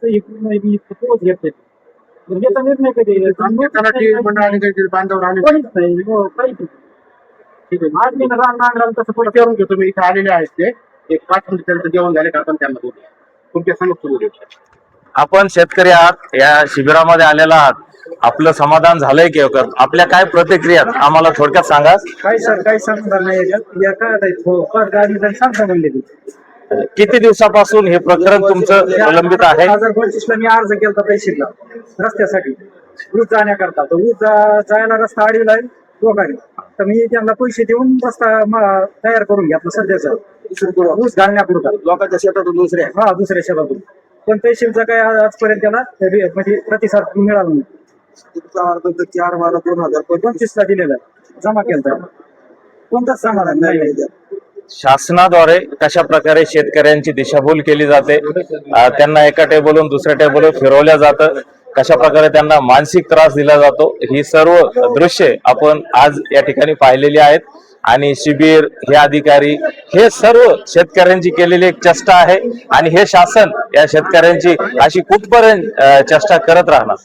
पोच घेते याचा निर्णय कधी मंडळाने काहीतरी बांधावर आले कोणीच नाही हो, काहीच नाही. ठीक आहे. आज मी राम नांगराला तसं पुढे विचारून घेतो मी इथे आलेले आहेत ते एक 5 मिनिट त्यांचं जेवण झाले का आपण त्यांना बोलूया तुमच्या समोर बोलूया. आपण शेतकरी आहात, या शिबिरामध्ये आलेला आहात, आपलं समाधान झालंय की आपल्या काय प्रतिक्रिया आहेत? आम्हाला थोडक्यात सांगा. काही सर काही सांगणार नाही याच्यात या काय गाडी सांगता म्हणले ती किती दिवसापासून हे प्रकरण तुमचं प्रलंबित आहे? 2025 ला मी अर्ज केला तहसीलला रस्त्यासाठी ऊस जाण्याकरता तर ऊस जायला रस्ता अडविलाय दोघांनी तर मी त्यांना पैसे देऊन रस्ता तयार करून घेतला सध्याचा ऊस घालण्यापुरता लोकांच्या शेतातून दुसऱ्या हा दुसऱ्या शेतातून पण तहसीलचा काय आजपर्यंत त्याला म्हणजे प्रतिसाद मिळाला नाही. 4/12/2025 ला दिलेला आहे, जमा केला कोणताच समाधान नाही. शासनाद्वारे कशा प्रकारे शेतकऱ्यांची दिशाभूल केली जाते, त्यांना एका टेबलवरून दुसऱ्या टेबलवर फिरवल्या जातं, कशा प्रकारे त्यांना मानसिक त्रास दिला जातो, ही सर्व दृश्ये आपण आज या ठिकाणी पाहिलेली आहेत. आणि शिबिर, हे अधिकारी, हे सर्व शेतकऱ्यांची केलेली एक चेष्टा आहे आणि हे शासन या शेतकऱ्यांची अशी कुठपर्यंत चेष्टा करत राहणार.